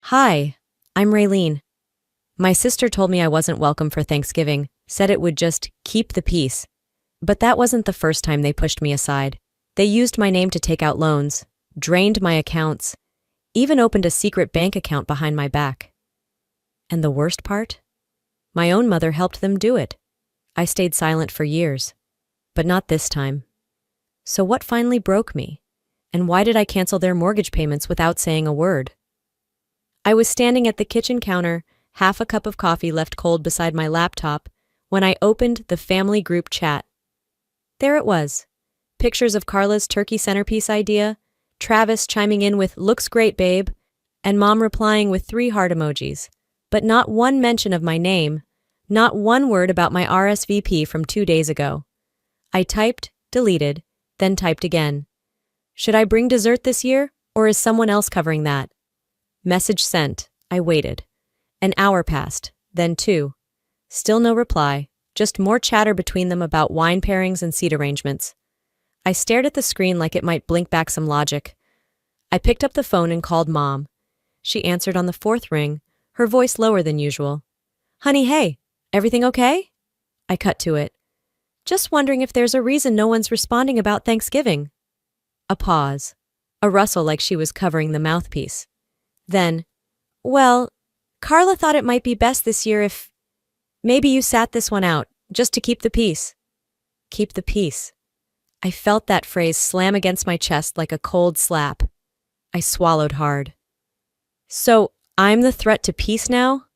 Hi, I'm Raylene. My sister told me I wasn't welcome for Thanksgiving, said it would just keep the peace. But that wasn't the first time they pushed me aside. They used my name to take out loans, drained my accounts, even opened a secret bank account behind my back. And the worst part? My own mother helped them do it. I stayed silent for years, but not this time. So what finally broke me? And why did I cancel their mortgage payments without saying a word? I was standing at the kitchen counter, half a cup of coffee left cold beside my laptop, when I opened the family group chat. There it was. Pictures of Carla's turkey centerpiece idea, Travis chiming in with "looks great, babe," and Mom replying with 3 heart emojis. But not one mention of my name, not one word about my RSVP from 2 days ago. I typed, deleted, then typed again. Should I bring dessert this year, or is someone else covering that? Message sent. I waited. An hour passed, then 2. Still no reply, just more chatter between them about wine pairings and seat arrangements. I stared at the screen like it might blink back some logic. I picked up the phone and called Mom. She answered on the 4th ring, her voice lower than usual. "Honey, hey, everything okay?" I cut to it. "Just wondering if there's a reason no one's responding about Thanksgiving." A pause. A rustle like she was covering the mouthpiece. Then, "Well, Carla thought it might be best this year if maybe you sat this one out, just to keep the peace." Keep the peace. I felt that phrase slam against my chest like a cold slap. I swallowed hard. "So, I'm the threat to peace now?"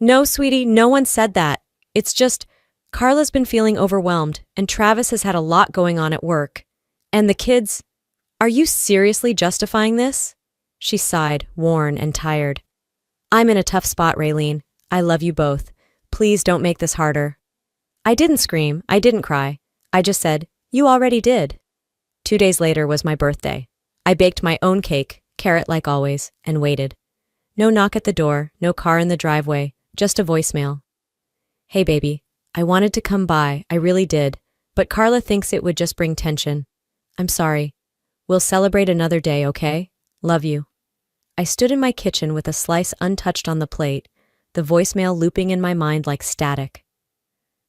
"No, sweetie, no one said that. It's just, Carla's been feeling overwhelmed, and Travis has had a lot going on at work. And the kids, are you seriously justifying this?" She sighed, worn and tired. "I'm in a tough spot, Raylene. I love you both. Please don't make this harder." I didn't scream, I didn't cry. I just said, "You already did." 2 days later was my birthday. I baked my own cake, carrot like always, and waited. No knock at the door, no car in the driveway, just a voicemail. "Hey baby, I wanted to come by, I really did, but Carla thinks it would just bring tension. I'm sorry. We'll celebrate another day, okay? Love you." I stood in my kitchen with a slice untouched on the plate, the voicemail looping in my mind like static.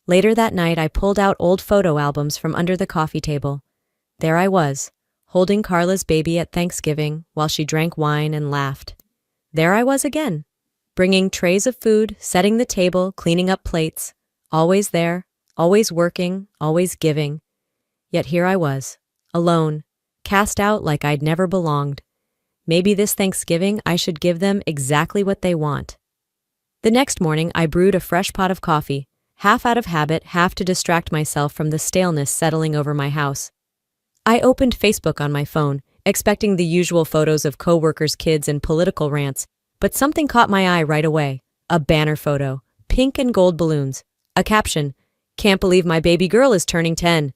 Later that night, I pulled out old photo albums from under the coffee table. There I was, holding Carla's baby at Thanksgiving while she drank wine and laughed. There I was again, bringing trays of food, setting the table, cleaning up plates. Always there, always working, always giving. Yet here I was, alone, cast out like I'd never belonged. Maybe this Thanksgiving I should give them exactly what they want. The next morning, I brewed a fresh pot of coffee, half out of habit, half to distract myself from the staleness settling over my house. I opened Facebook on my phone, expecting the usual photos of coworkers' kids and political rants, but something caught my eye right away. A banner photo, pink and gold balloons. A caption, "Can't believe my baby girl is turning 10.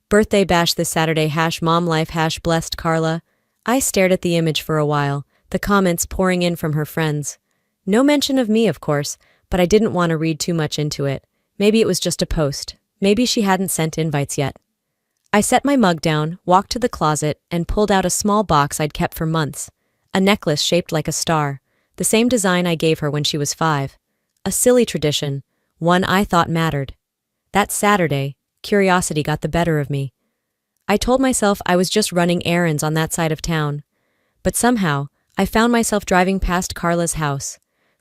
Birthday bash this Saturday, #momlife, #blessed Carla." I stared at the image for a while, the comments pouring in from her friends. No mention of me, of course, but I didn't want to read too much into it. Maybe it was just a post. Maybe she hadn't sent invites yet. I set my mug down, walked to the closet, and pulled out a small box I'd kept for months. A necklace shaped like a star, the same design I gave her when she was 5. A silly tradition, one I thought mattered. That Saturday, curiosity got the better of me. I told myself I was just running errands on that side of town. But somehow, I found myself driving past Carla's house.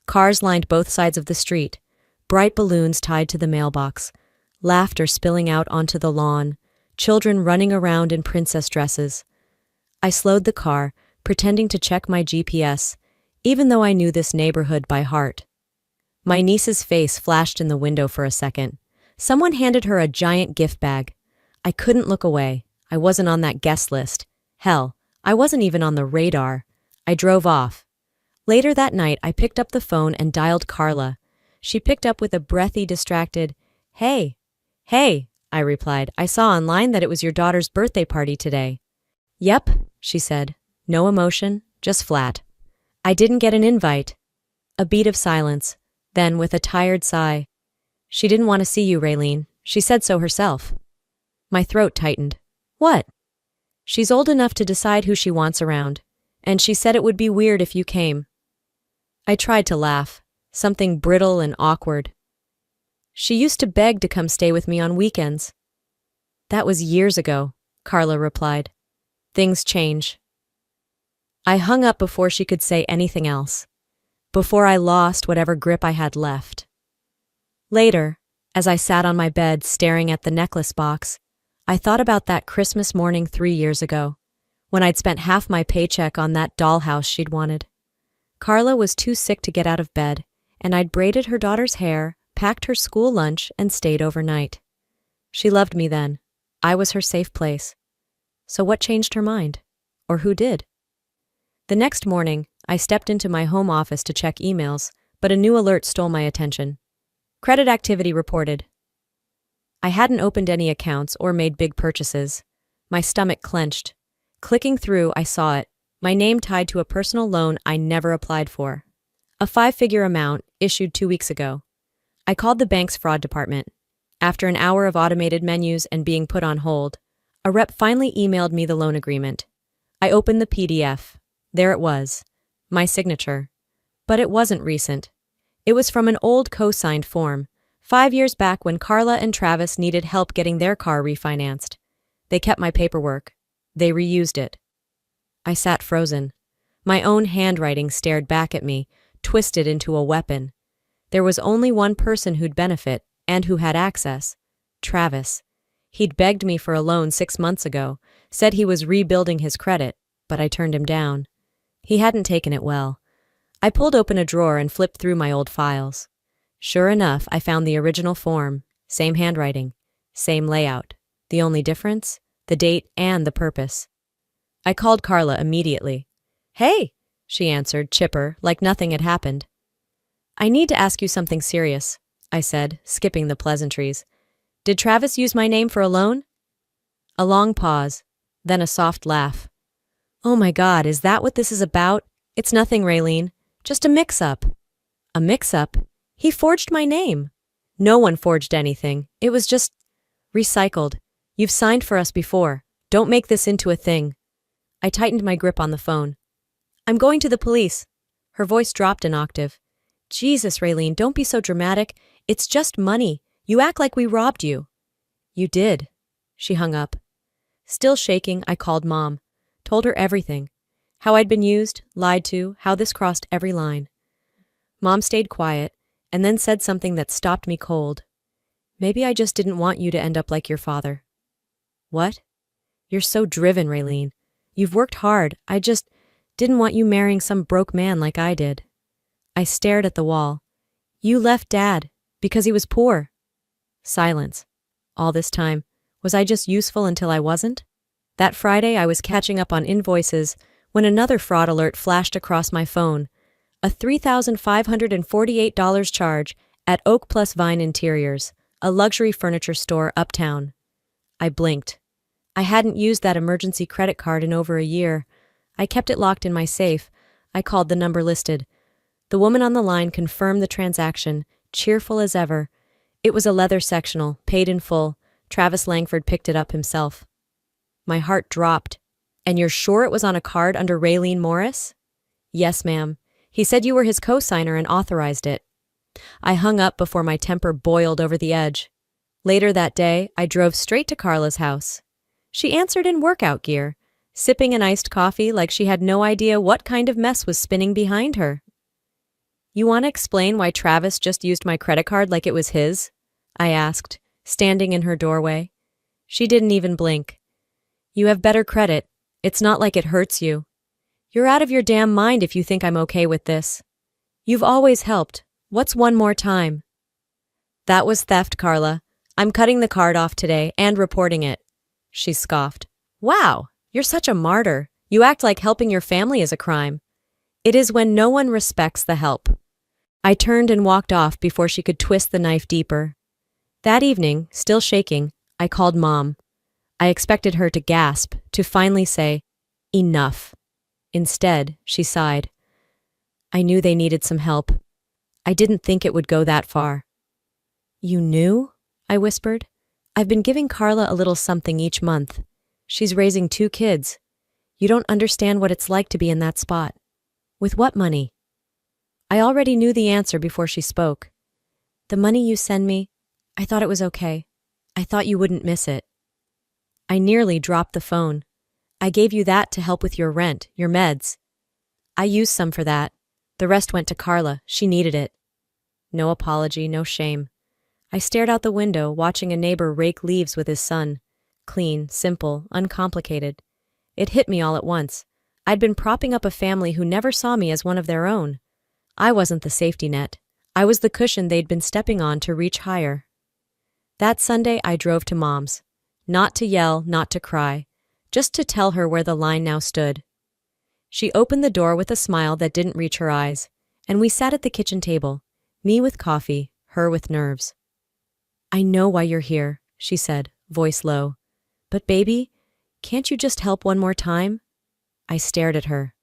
Cars lined both sides of the street, bright balloons tied to the mailbox, laughter spilling out onto the lawn, children running around in princess dresses. I slowed the car, pretending to check my GPS, even though I knew this neighborhood by heart. My niece's face flashed in the window for a second. Someone handed her a giant gift bag. I couldn't look away. I wasn't on that guest list. Hell, I wasn't even on the radar. I drove off. Later that night, I picked up the phone and dialed Carla. She picked up with a breathy, distracted, "Hey." "Hey," I replied. "I saw online that it was your daughter's birthday party today." "Yep," she said. No emotion, just flat. "I didn't get an invite." A beat of silence. Then, with a tired sigh, "She didn't want to see you, Raylene. She said so herself." My throat tightened. "What?" "She's old enough to decide who she wants around, and she said it would be weird if you came." I tried to laugh, something brittle and awkward. She used to beg to come stay with me on weekends. That was years ago, Carla replied. Things change. I hung up before she could say anything else, before I lost whatever grip I had left. Later, as I sat on my bed staring at the necklace box, I thought about that Christmas morning 3 years ago, when I'd spent half my paycheck on that dollhouse she'd wanted. Carla was too sick to get out of bed, and I'd braided her daughter's hair, packed her school lunch, and stayed overnight. She loved me then. I was her safe place. So what changed her mind? Or who did? The next morning, I stepped into my home office to check emails, but a new alert stole my attention. Credit activity reported. I hadn't opened any accounts or made big purchases. My stomach clenched. Clicking through, I saw it. My name tied to a personal loan I never applied for. A 5-figure amount issued 2 weeks ago. I called the bank's fraud department. After an hour of automated menus and being put on hold, a rep finally emailed me the loan agreement. I opened the PDF. There it was. My signature. But it wasn't recent. It was from an old co-signed form, 5 years back when Carla and Travis needed help getting their car refinanced. They kept my paperwork. They reused it. I sat frozen. My own handwriting stared back at me, twisted into a weapon. There was only one person who'd benefit, and who had access. Travis. He'd begged me for a loan 6 months ago, said he was rebuilding his credit, but I turned him down. He hadn't taken it well. I pulled open a drawer and flipped through my old files. Sure enough, I found the original form, same handwriting, same layout. The only difference? The date and the purpose. I called Carla immediately. Hey, she answered, chipper, like nothing had happened. I need to ask you something serious, I said, skipping the pleasantries. Did Travis use my name for a loan? A long pause, then a soft laugh. Oh my God, is that what this is about? It's nothing, Raylene. Just a mix-up. A mix-up? He forged my name. No one forged anything. It was just recycled. You've signed for us before. Don't make this into a thing. I tightened my grip on the phone. I'm going to the police. Her voice dropped an octave. Jesus, Raylene, don't be so dramatic. It's just money. You act like we robbed you. You did. She hung up. Still shaking, I called Mom. Told her everything. How I'd been used, lied to, how this crossed every line. Mom stayed quiet, and then said something that stopped me cold. Maybe I just didn't want you to end up like your father. What? You're so driven, Raylene. You've worked hard. I just didn't want you marrying some broke man like I did. I stared at the wall. You left Dad because he was poor. Silence. All this time, was I just useful until I wasn't? That Friday, I was catching up on invoices when another fraud alert flashed across my phone. A $3,548 charge at Oak Plus Vine Interiors, a luxury furniture store uptown. I blinked. I hadn't used that emergency credit card in over a year. I kept it locked in my safe. I called the number listed. The woman on the line confirmed the transaction, cheerful as ever. It was a leather sectional, paid in full. Travis Langford picked it up himself. My heart dropped. And you're sure it was on a card under Raylene Morris? Yes, ma'am. He said you were his co-signer and authorized it. I hung up before my temper boiled over the edge. Later that day, I drove straight to Carla's house. She answered in workout gear, sipping an iced coffee like she had no idea what kind of mess was spinning behind her. You want to explain why Travis just used my credit card like it was his? I asked, standing in her doorway. She didn't even blink. You have better credit. It's not like it hurts you. You're out of your damn mind if you think I'm okay with this. You've always helped. What's one more time? That was theft, Carla. I'm cutting the card off today and reporting it. She scoffed. Wow, you're such a martyr. You act like helping your family is a crime. It is when no one respects the help. I turned and walked off before she could twist the knife deeper. That evening, still shaking, I called Mom. I expected her to gasp, to finally say, enough. Instead, she sighed. I knew they needed some help. I didn't think it would go that far. You knew? I whispered. I've been giving Carla a little something each month. She's raising 2 kids. You don't understand what it's like to be in that spot. With what money? I already knew the answer before she spoke. The money you send me, I thought it was okay. I thought you wouldn't miss it. I nearly dropped the phone. I gave you that to help with your rent, your meds. I used some for that. The rest went to Carla. She needed it. No apology, no shame. I stared out the window, watching a neighbor rake leaves with his son. Clean, simple, uncomplicated. It hit me all at once. I'd been propping up a family who never saw me as one of their own. I wasn't the safety net. I was the cushion they'd been stepping on to reach higher. That Sunday, I drove to Mom's. Not to yell, not to cry. Just to tell her where the line now stood. She opened the door with a smile that didn't reach her eyes, and we sat at the kitchen table, me with coffee, her with nerves. I know why you're here, she said, voice low. But baby, can't you just help one more time? I stared at her.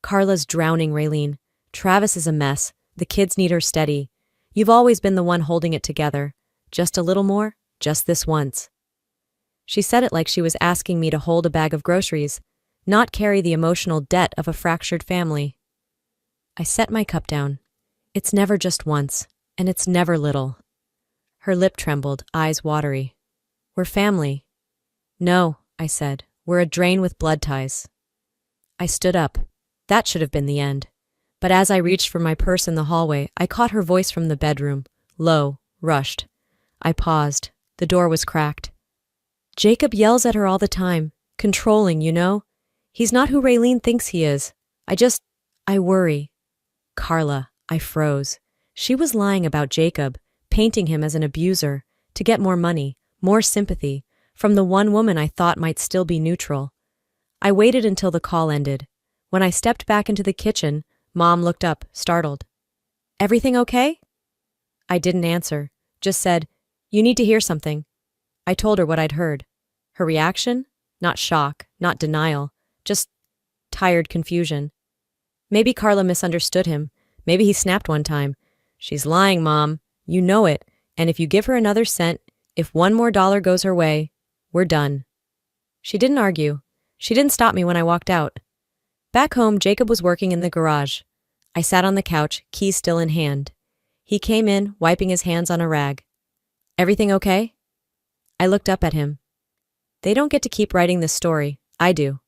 Carla's drowning, Raylene. Travis is a mess. The kids need her steady. You've always been the one holding it together. Just a little more, just this once. She said it like she was asking me to hold a bag of groceries, not carry the emotional debt of a fractured family. I set my cup down. It's never just once, and it's never little. Her lip trembled, eyes watery. We're family. No, I said, we're a drain with blood ties. I stood up. That should have been the end. But as I reached for my purse in the hallway, I caught her voice from the bedroom, low, rushed. I paused. The door was cracked. Jacob yells at her all the time, controlling, you know? He's not who Raylene thinks he is. I worry. Carla, I froze. She was lying about Jacob, painting him as an abuser, to get more money, more sympathy, from the one woman I thought might still be neutral. I waited until the call ended. When I stepped back into the kitchen, Mom looked up, startled. Everything okay? I didn't answer, just said, You need to hear something. I told her what I'd heard. Her reaction? Not shock, not denial, just tired confusion. Maybe Carla misunderstood him. Maybe he snapped one time. She's lying, Mom. You know it. And if you give her another cent, if one more dollar goes her way, we're done. She didn't argue. She didn't stop me when I walked out. Back home, Jacob was working in the garage. I sat on the couch, keys still in hand. He came in, wiping his hands on a rag. Everything okay? I looked up at him. They don't get to keep writing this story. I do.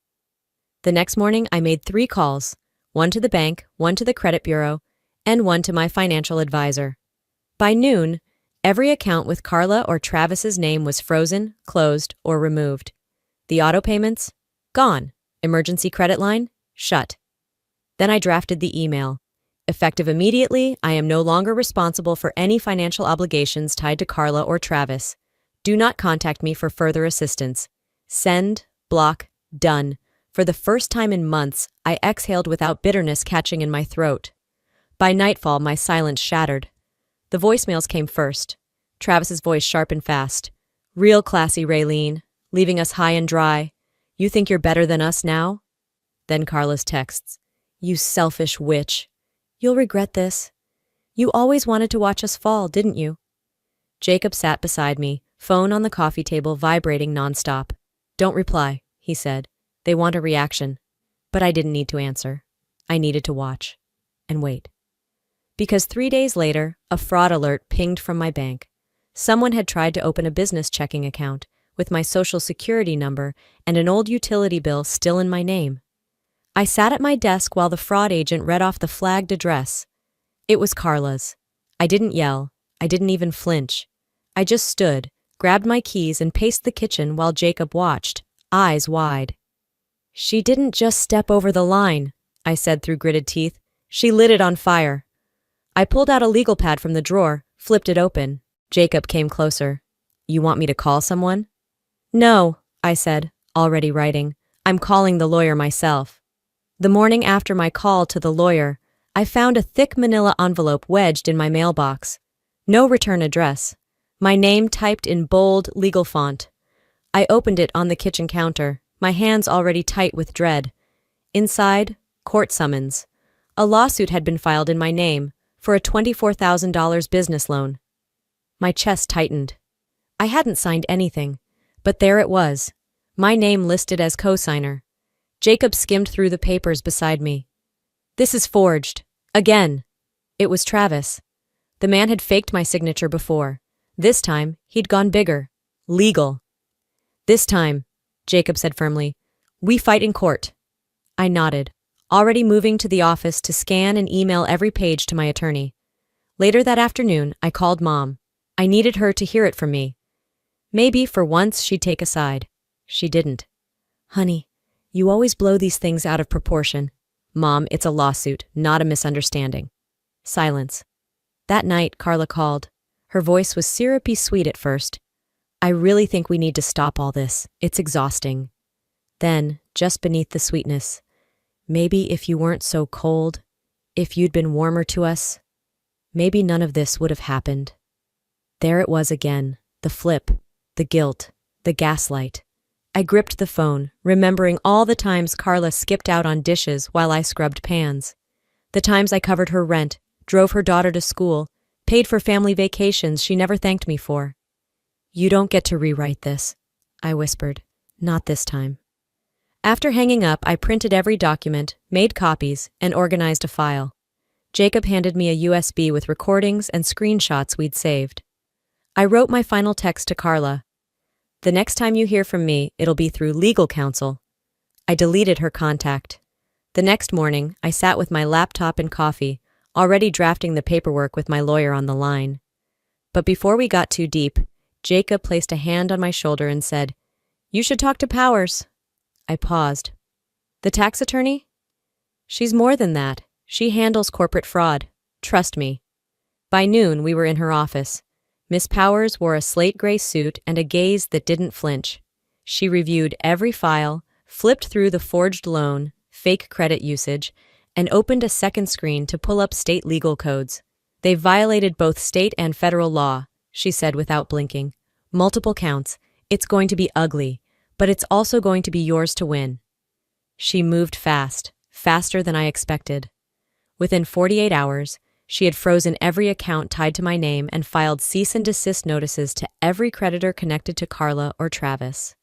The next morning, I made 3 calls, one to the bank, one to the credit bureau, and one to my financial advisor. By noon, every account with Carla or Travis's name was frozen, closed, or removed. The auto payments? Gone. Emergency credit line? Shut. Then I drafted the email. Effective immediately, I am no longer responsible for any financial obligations tied to Carla or Travis. Do not contact me for further assistance. Send, block, done. For the first time in months, I exhaled without bitterness catching in my throat. By nightfall, my silence shattered. The voicemails came first. Travis's voice sharp and fast. Real classy, Raylene. Leaving us high and dry. You think you're better than us now? Then Carla's texts. You selfish witch. You'll regret this. You always wanted to watch us fall, didn't you? Jacob sat beside me, phone on the coffee table vibrating nonstop. Don't reply, he said. They want a reaction. But I didn't need to answer. I needed to watch. And wait. Because 3 days later, a fraud alert pinged from my bank. Someone had tried to open a business checking account with my social security number and an old utility bill still in my name. I sat at my desk while the fraud agent read off the flagged address. It was Carla's. I didn't yell. I didn't even flinch. I just stood, grabbed my keys, and paced the kitchen while Jacob watched, eyes wide. She didn't just step over the line, I said through gritted teeth. She lit it on fire. I pulled out a legal pad from the drawer, flipped it open. Jacob came closer. You want me to call someone? No, I said, already writing. I'm calling the lawyer myself. The morning after my call to the lawyer, I found a thick manila envelope wedged in my mailbox. No return address. My name typed in bold, legal font. I opened it on the kitchen counter, my hands already tight with dread. Inside, court summons. A lawsuit had been filed in my name for a $24,000 business loan. My chest tightened. I hadn't signed anything, but there it was, my name listed as co-signer. Jacob skimmed through the papers beside me. This is forged. Again. It was Travis. The man had faked my signature before. This time, he'd gone bigger. Legal. This time, Jacob said firmly, we fight in court. I nodded, already moving to the office to scan and email every page to my attorney. Later that afternoon, I called Mom. I needed her to hear it from me. Maybe for once she'd take a side. She didn't. Honey, you always blow these things out of proportion. Mom, it's a lawsuit, not a misunderstanding. Silence. That night, Carla called. Her voice was syrupy sweet at first. I really think we need to stop all this. It's exhausting. Then, just beneath the sweetness, maybe if you weren't so cold, if you'd been warmer to us, maybe none of this would have happened. There it was again, the flip, the guilt, the gaslight. I gripped the phone, remembering all the times Carla skipped out on dishes while I scrubbed pans. The times I covered her rent, drove her daughter to school, paid for family vacations she never thanked me for. You don't get to rewrite this, I whispered. Not this time. After hanging up, I printed every document, made copies, and organized a file. Jacob handed me a USB with recordings and screenshots we'd saved. I wrote my final text to Carla. The next time you hear from me, it'll be through legal counsel. I deleted her contact. The next morning, I sat with my laptop and coffee, already drafting the paperwork with my lawyer on the line. But before we got too deep, Jacob placed a hand on my shoulder and said, "You should talk to Powers." I paused. "The tax attorney?" "She's more than that. She handles corporate fraud. Trust me." By noon, we were in her office. Miss Powers wore a slate gray suit and a gaze that didn't flinch. She reviewed every file, flipped through the forged loan, fake credit usage, and opened a second screen to pull up state legal codes. "They violated both state and federal law," she said without blinking. "Multiple counts. It's going to be ugly, but it's also going to be yours to win." She moved fast, faster than I expected. Within 48 hours, she had frozen every account tied to my name and filed cease and desist notices to every creditor connected to Carla or Travis.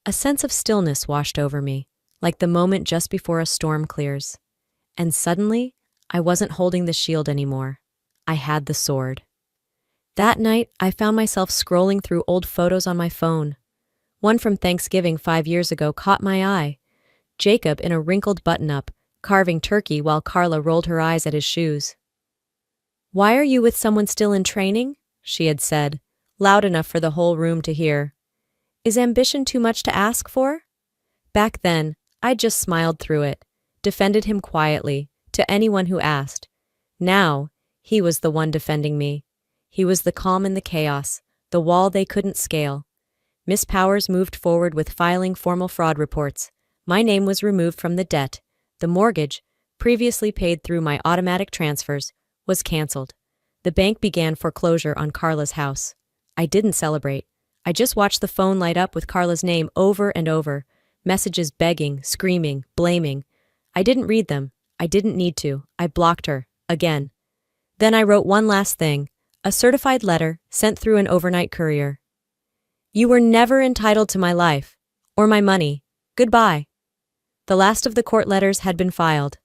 A sense of stillness washed over me, like the moment just before a storm clears. And suddenly, I wasn't holding the shield anymore. I had the sword. That night, I found myself scrolling through old photos on my phone. One from Thanksgiving 5 years ago caught my eye. Jacob in a wrinkled button-up, carving turkey while Carla rolled her eyes at his shoes. "Why are you with someone still in training?" she had said, loud enough for the whole room to hear. "Is ambition too much to ask for?" Back then, I just smiled through it, defended him quietly, to anyone who asked. Now, he was the one defending me. He was the calm in the chaos, the wall they couldn't scale. Miss Powers moved forward with filing formal fraud reports. My name was removed from the debt. The mortgage, previously paid through my automatic transfers, was canceled. The bank began foreclosure on Carla's house. I didn't celebrate. I just watched the phone light up with Carla's name over and over, messages begging, screaming, blaming. I didn't read them. I didn't need to. I blocked her, again. Then I wrote one last thing, a certified letter sent through an overnight courier. "You were never entitled to my life, or my money. Goodbye." The last of the court letters had been filed.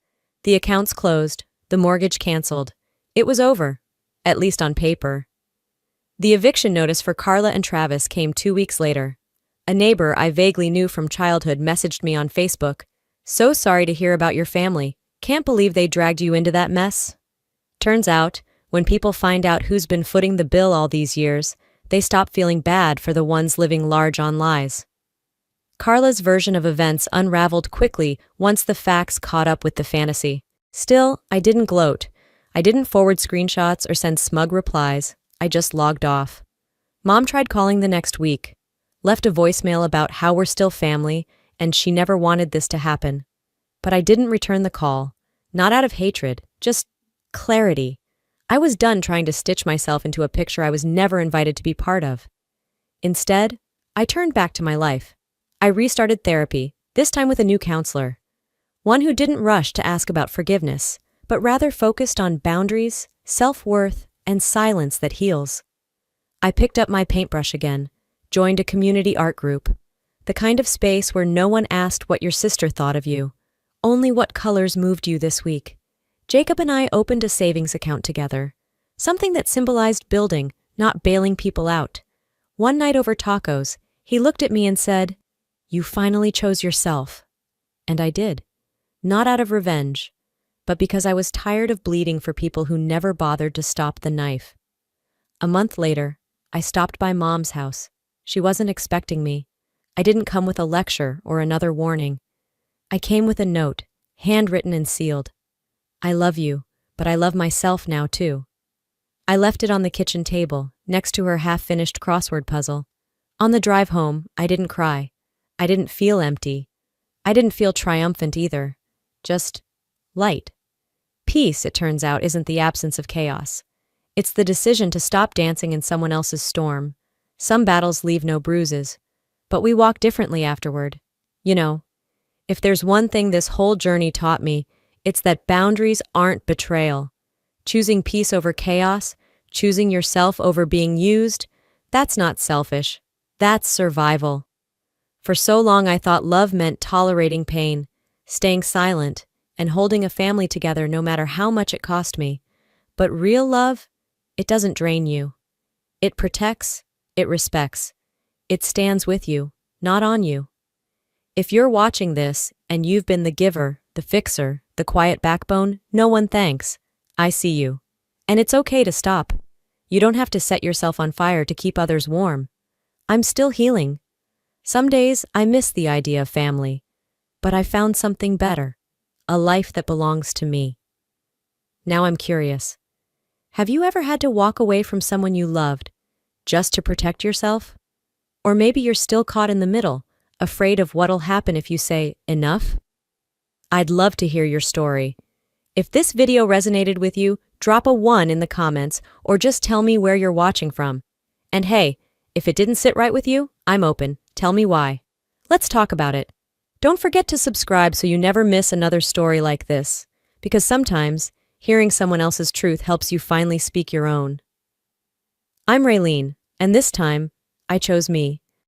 The accounts closed, the mortgage canceled. It was over, at least on paper. The eviction notice for Carla and Travis came 2 weeks later. A neighbor I vaguely knew from childhood messaged me on Facebook. "So sorry to hear about your family. Can't believe they dragged you into that mess." Turns out, when people find out who's been footing the bill all these years, they stop feeling bad for the ones living large on lies. Carla's version of events unraveled quickly once the facts caught up with the fantasy. Still, I didn't gloat. I didn't forward screenshots or send smug replies. I just logged off. Mom tried calling the next week, left a voicemail about how we're still family and she never wanted this to happen. But I didn't return the call, not out of hatred, just clarity. I was done trying to stitch myself into a picture I was never invited to be part of. Instead, I turned back to my life. I restarted therapy, this time with a new counselor. One who didn't rush to ask about forgiveness, but rather focused on boundaries, self-worth, and silence that heals. I picked up my paintbrush again, joined a community art group, the kind of space where no one asked what your sister thought of you, only what colors moved you this week. Jacob and I opened a savings account together, something that symbolized building, not bailing people out. One night over tacos, he looked at me and said, "You finally chose yourself." And I did. Not out of revenge, but because I was tired of bleeding for people who never bothered to stop the knife. A month later, I stopped by Mom's house. She wasn't expecting me. I didn't come with a lecture or another warning. I came with a note, handwritten and sealed. "I love you, but I love myself now too." I left it on the kitchen table, next to her half-finished crossword puzzle. On the drive home, I didn't cry. I didn't feel empty. I didn't feel triumphant either. Just light. Peace, it turns out, isn't the absence of chaos. It's the decision to stop dancing in someone else's storm. Some battles leave no bruises, but we walk differently afterward. You know, if there's one thing this whole journey taught me, it's that boundaries aren't betrayal. Choosing peace over chaos, choosing yourself over being used, that's not selfish. That's survival. For so long I thought love meant tolerating pain, staying silent, and holding a family together no matter how much it cost me. But real love, it doesn't drain you. It protects, it respects. It stands with you, not on you. If you're watching this and you've been the giver, the fixer, the quiet backbone, no one thanks. I see you. And it's okay to stop. You don't have to set yourself on fire to keep others warm. I'm still healing. Some days I miss the idea of family, but I found something better, a life that belongs to me. Now I'm curious. Have you ever had to walk away from someone you loved just to protect yourself? Or maybe you're still caught in the middle, afraid of what'll happen if you say, enough? I'd love to hear your story. If this video resonated with you, drop a 1 in the comments or just tell me where you're watching from. And hey, if it didn't sit right with you, I'm open. Tell me why. Let's talk about it. Don't forget to subscribe so you never miss another story like this, because sometimes hearing someone else's truth helps you finally speak your own. I'm Raylene, and this time, I chose me.